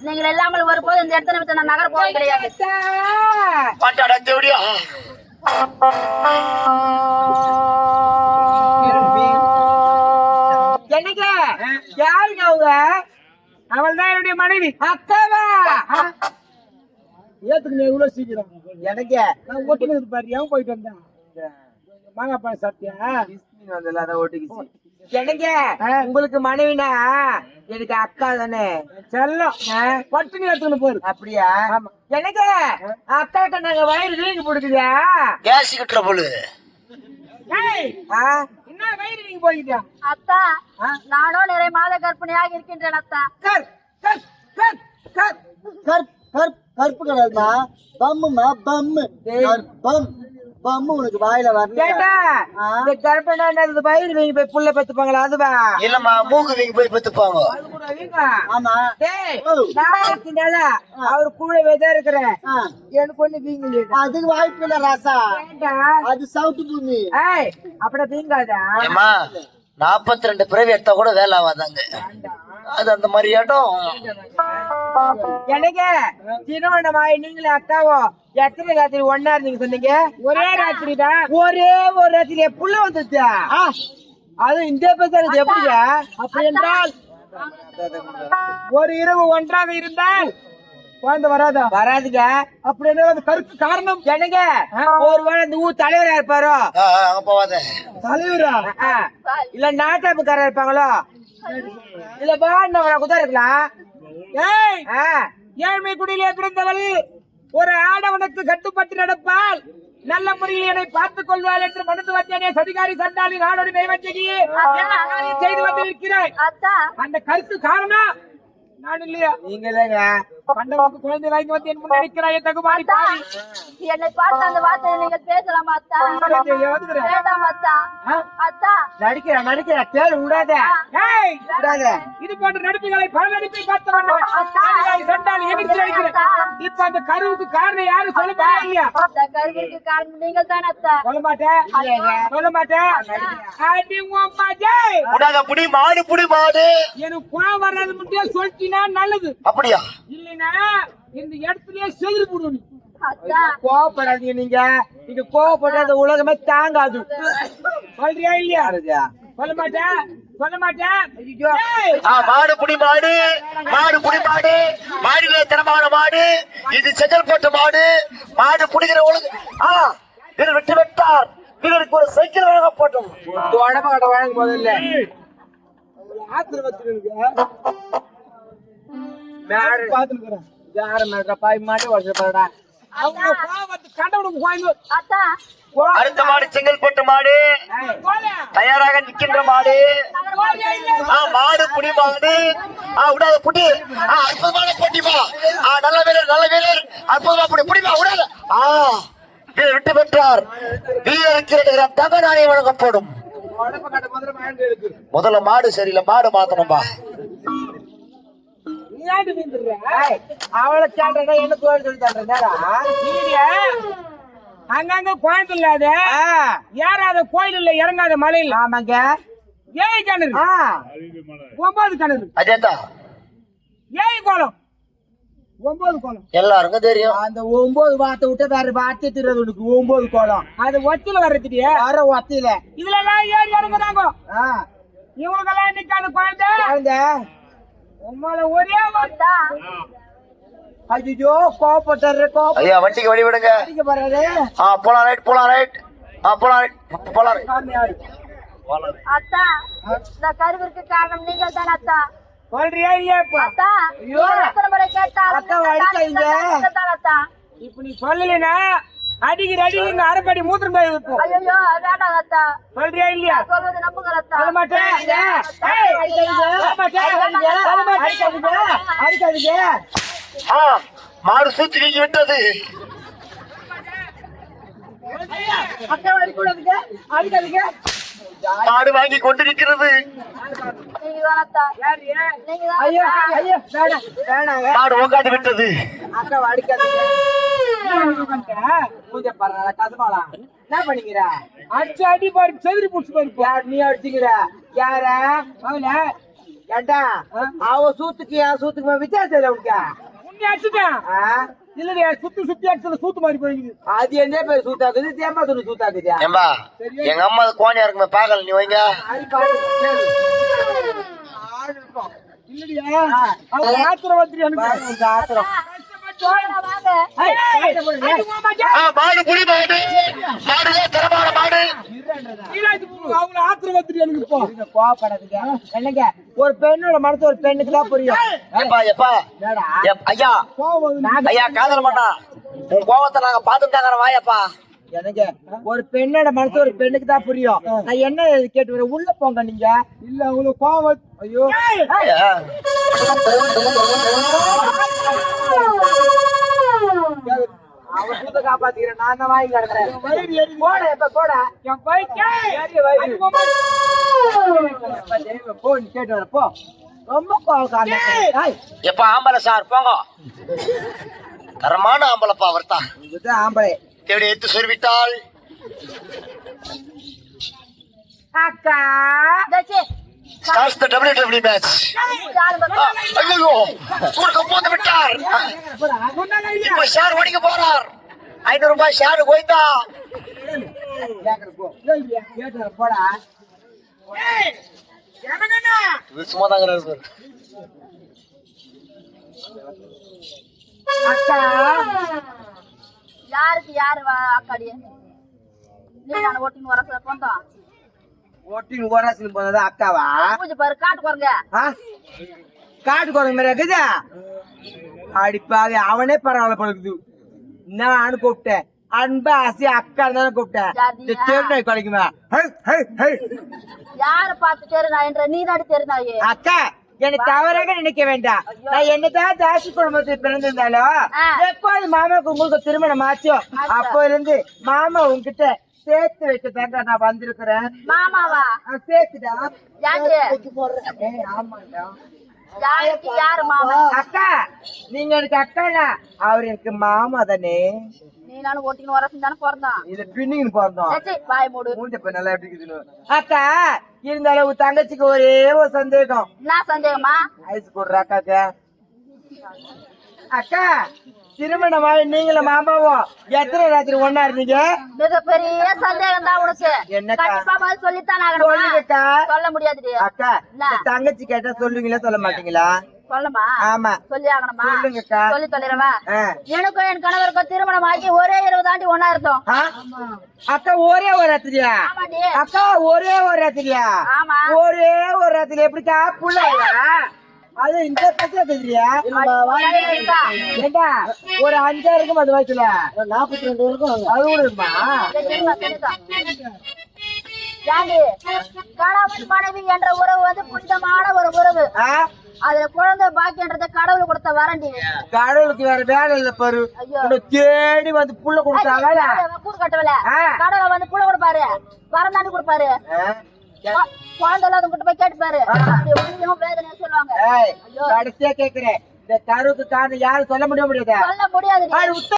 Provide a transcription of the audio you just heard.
நீங்கள் இல்லாமல் வரும்போது இந்த இடத்துல விட்டு நான் நகர போக கிடையாது. என்னங்க யாருங்க அவங்க? அவள் தான் என்னுடைய மனைவி. அக்காவா? ஏத்துக்கு இவ்வளவு சீக்கிரம் எனக்கு நான் ஓட்டுனது பாரு. ஏன் போயிட்டு வந்தேன்? மாங்கா பழம் சாப்பிட்டியா? என்னங்க உங்களுக்கு மனைவினா எனக்கு அக்கா தானே செல்லம். பட்டுனி எடுத்துன்னு போரு. அப்படியா? என்னங்க அக்கா நாங்க வயிறு வீங்கி போடுக்குதா? கேஸ் கிட்ட போடு. என்ன வயிறு நீங்க போய்கிட்டியா? அத்தா நானும் நிறைய மாத கர்ப்பிணியாக இருக்கின்றேன் அத்தா. கருப்பு கலர்மா பம்முமா பம்மு பம் பம்மு உனக்கு வாயில வரல. கருப்பண்ண வயிறு வீங்கி போய் புள்ள பெத்துப்பாங்களா? அதுவா இல்லம்மா மூக்கு வீங்கி போய் பெத்துப்பாங்க. ஆமா அவரு கூடவே தான் இருக்கிறேன். எனக்கு ஒண்ணு வீங்கி அதுக்கு வாய்ப்பு இல்ல ராசா. அது சவுட்டு பூமி. அப்படியே வீங்காதா? ஏமா 42 பிறவி எடுத்தா கூட வேலை ஆகாதாங்க. அது அந்த மாதிரி இடம். எனக்கு திருமணமாயி நீங்களே அக்காவோ எத்தனை ராத்திரி ஒன்னா இருந்தீங்க சொன்னீங்க? ஒரே ராத்திரி தான். ஒரே ஒரு ராத்திரி புள்ள வந்துச்சா? அது இந்த பேசுறது எப்படியா? அப்படி என்றால் ஒரு இரவு ஒன்றாக இருந்தால் குழந்தை வராதா? வராதுங்க. அப்படி என்ன அது கருக்கு காரணம்? என்னங்க ஒருவேளை இந்த ஊர் தலைவரா இருப்பாரோ? அங்க போவாத. தலைவரா? இல்ல நாட்டாப்புக்காரா இருப்பாங்களோ? இல்ல பாண்டவரா கூட இருக்கலாம். ஏழ்மை குடியிலே பிறந்தவள் ஒரு ஆடவனுக்கு கட்டுப்பட்டு நடப்பால் நல்ல முறையில் என்னை பார்த்துக் கொள்வாள் என்று மனது வந்தேனே. சதிகாரி சண்டாளி நாடோடி நைவஞ்சகியே என்ன காரியம் செய்து வந்திருக்கிறாய்? அந்த கருத்து காரணம் நான் இல்லையா? நீங்க இல்லைங்க பண்டவனுக்கு குழந்தை வாங்கி வந்து என் முன் நிற்கிறாய். தகுமாடி பாவி என்னை பார்த்து அந்த வார்த்தையை நீங்கள் பேசலாம் அத்தா. வேண்டாம் அத்தா. அத்தா நடிக்கிற கேளு விடாத. இது போன்ற நடிப்புகளை பல நடிப்பை பார்த்தவன் சண்டாளி எதிர்த்து அடிக்கிறேன். இப்ப அந்த கருவுக்கு காரணம் யாரு சொல்ல இல்லையா? அந்த கருவிற்கு காரணம் நீங்கள் தான் அத்தா. சொல்ல மாட்டேன். அடி உம்மா ஜெய். புடாத புடி மாடு புடி மாடு. எனக்கு கோவம் வராது முட்டியா சொல்லிட்டீனா நல்லது. அப்படியா? இல்லைன்னா இந்த இடத்துலயே செதுறு போடுவோம். கோவப்படாதீங்க. நீங்க கோவப்படாத உலகமே தாங்காது. சொல்றியா இல்லையா? சொல்ல மாட்டேன். மாடு புடி மாடு. மாடு புடி மாடு. மாடிலே தரமான மாடு. இது செஞ்சல் போட்ட மாடு. மாடு புடிக்கிற ஒழுங்கு. இது விட்டு விட்டார். இதற்கு ஒரு சைக்கிள் வழங்க போட்டோம். உடம்பு கட்ட வழங்கும் போது இல்ல அடுத்த மாடு செங்கல் போட்ட மாடு. தயாராக நிற்கின்ற மாடு. மாடு புடி மாடு. விடாத புடி. அற்புதமான போட்டிமா. நல்ல வீரர் அற்புதமா புடி புடிமா விடாத. இதை விட்டு பெற்றார். வீரருக்கு தங்க நாணயம் வழங்கப்படும். முதல்ல மாடு சரியில்லை. மாடு மாத்தணும்பா. அவளை சாட்டா என்ன சொல்லி தர்றா? அங்கங்க கோயில் இல்லாத ஏறாத கோயில் இல்ல, இறங்காத மலை இல்ல. ஆமாங்க. 7 கிணறு 9 கிணறு. அதேதான் 7 கோலம் 9 கோலம் எல்லாருக்கும் தெரியும். அந்த 9 வார்த்தை விட்டு வேற வார்த்தை தெரியாது உனக்கு. 9 கோலம் அது ஒத்தில வர்றதுட்டியா? வர ஒத்தில இதுல எல்லாம் ஏறி இறங்குறாங்க. இவங்களுக்கெல்லாம் இன்னைக்கு அந்த குழந்தை உமால ஒரே வார்த்தை. ஐயோ கோபப்பட்டாரு. ஐயா வண்டிக்கு வழி விடுங்க. போலாம் ரைட். அத்தா இந்த கருவிற்கு காரணம் நீங்கள் தான் அத்தா. சொல்றியா இல்லையா? அத்தா எத்தனை முறை கேட்டாலும் அத்தா. இப்ப நீ சொல்லலைன்னா அடிக்கிற அரைப்படி மூத்திரம் போய் வைப்போம். ஐயோ வேண்டாம் அத்தா. சொல்றியா இல்லையா? சொல்வது நம்புங்கள் அத்தா. சொல்ல மாட்டேன். அடிக்காதீங்க. மாடு சூத்து நீங்க விட்டது. அடிக்காதீங்க. மாடு வாங்கி கொண்டிருக்கிறது. மாடு ஓங்காடி விட்டது. அக்கா அடிக்காதீங்க. என்ன பண்ணிக்கிற? அடி பாரு செதிரி புடிச்சு போயிருப்பா. நீ அடிச்சுக்கிற? யார? ஏண்டா அவ சூத்துக்கு என் சூத்துக்கு வித்தியாசம் இல்லை உனக்கு உன்னை அடிச்சுட்டேன் ஆ? இல்லையா சுத்தி சுத்தி அடிச்சது சூத்து மாதிரி போயிடுது அது என்ன பேர் சூத்தாக்குது தேமா துணி சூத்தாக்குதியா ஏம்பா எங்க அம்மா கோணியா இருக்குமே பாக்கல நீ வைங்க இல்லையா அவங்க ஆத்திரம் வந்துரு எனக்கு ஆத்திரம் போடா, வாங்க. மாடு புடி மாடு மாடுல தரமான மாடு அவங்கள ஆத்திரம் வந்துரு எனக்கு இப்போ கோவப்படாதுங்க என்னங்க ஒரு பெண்ணோட மனசு ஒரு பெண்ணுக்கு தான் புரியும் எப்பா எப்பா என்னடா? ஐயா ஐயா காதல மாட்டா உன் கோவத்தை நாங்க பாத்துட்டாங்க வாயப்பா எனக்கு ஒரு பெண்ணோட மனசு ஒரு பெண்ணுக்கு தான் புரியும் நான் என்ன கேட்டு வரேன் உள்ள போங்க நீங்க இல்ல அவங்களுக்கு கோவம் ஐயோ அவன் சூத்த காப்பாத்திக்கிறேன் நான் தான் வாங்கி கிடக்குறேன் போட எப்ப போட என் பைக்கே போ நீ கேட்டு வர போ ரொம்ப கோவக்காரன். ஏய், எப்பா ஆம்பளை சார் போங்க தரமான ஆம்பளைப்பா அவர்த்தா இதுதான் ஆம்பளை தேடி எடுத்து சொல்லிவிட்டால் அக்கா தச்சி, starts the WWE match. யாரு பக்கம்? ஐயோ ஊருக்கு போந்து விட்டார் இப்ப ஷேர் ஓடிக்க போறார் 500 ரூபாய் ஷேர் போய்தா கேக்குற போ கேட்டு வர போடா இது சும்மா தாங்க இருக்கு அக்கா யாருக்கு யாரு அக்காடி நீ நான் ஓட்டின்னு வர சொந்தம் ஓட்டின்னு ஓராசின்னு போனது அக்காவா பூஜை பாரு காட்டு குரங்க ஆ? காட்டு குரங்கு மாதிரி இருக்குதா அடிப்பாவி அவனே பரவாயில்ல பழகுது நான் கூப்பிட்டேன் அன்பா ஆசை அக்கா தானே கூப்பிட்டேன் தேர்நாய் குறைக்குமா யார பார்த்து தெரிநாயன்ற நீ தாடி தெரிநாயே அக்கா என்னை தவறாக நினைக்க வேண்டாம் நான் என்னதான் தாசி குடும்பத்தில் பிறந்திருந்தாலும் எப்போது மாமாவுக்கு உங்களுக்கு திருமணம் ஆச்சோ அப்போ இருந்து மாமா உங்ககிட்ட சேர்த்து வைக்கதாங்க நான் வந்திருக்கிறேன் மாமாவா சேர்த்துடா யாரு ஆமாண்டா யாருக்கு யாரு மாமா அக்கா நீங்க எனக்கு அக்காடா அவர் எனக்கு மாமா தானே நீ நானும் ஓட்டின்னு வர தானே பிறந்தான் இது பின்னிங்கன்னு பிறந்தோம் ஏச்சி, வாய் மூடு மூஞ்ச இப்ப நல்லா எப்படி இருக்குதுன்னு அக்கா இருந்தாலும் உன் தங்கச்சிக்கு ஒரே ஒரு சந்தேகம் என்ன சந்தேகமா ஐஸ் போடுற அக்காக்கு அக்கா திருமணமாயி நீங்களும் மாமாவும் எத்தனை ராத்திரி ஒண்ணா இருந்தீங்க மிகப்பெரிய சந்தேகம் தான் உனக்கு என்னக்கா? கண்டிப்பா பதில் சொல்லித்தான் ஆகணுமா? சொல்லுங்கக்கா சொல்ல முடியாதுடி அக்கா என்ன? இந்த தங்கச்சி கேட்டா சொல்லுவீங்களா சொல்ல மாட்டீங்களா சொல்லமா ஆமா சொல்லி ஆகணுமா சொல்லுங்கக்கா. சொல்லி தொலைறவா ஆ. எனக்கும் என் கணவருக்கும் திருமணம் ஆகி ஒரே 20 ஆண்டு ஒண்ணா இருந்தோம் ஆ? அக்கா ஒரே ஒரு ராத்திரியா ஆமாடி அக்கா ஒரே ஒரு ராத்திரியா ஆமா ஒரே ஒரு ராத்திரி எப்படிக்கா புள்ள அது இந்த பக்கம் தெரியா இருக்கா? ஏண்டா ஒரு 5 இருக்கும் அது வயசுல 42 இருக்கும் அது கூட இருக்குமா தெரியுமா, தெரியுதா? ஏண்டி, கணவன் மனைவி என்ற உறவு வந்து புனிதமான ஒரு உறவு ஆ? அதுல குழந்தை பாக்கியன்றத கடவுள் கொடுத்த வரண்டி கடவுளுக்கு வேற வேலை இல்ல பாரு ஐயோ. உன்னை தேடி வந்து புள்ள கொடுத்தாங்க கூறு கட்டவல ஆ. கடவுளை வந்து புள்ள கொடுப்பாரு வரம் தாண்டி கொடுப்பாரு குழந்தை இல்லாதவங்க போய் கேட்டுப்பாரு அப்படி உண்மையும் வேதனையும் சொல்லுவாங்க கடைசியா கேக்குறேன் இந்த கருவுக்கு காரணம் யாரும் சொல்ல முடியாது சொல்ல முடியாது அது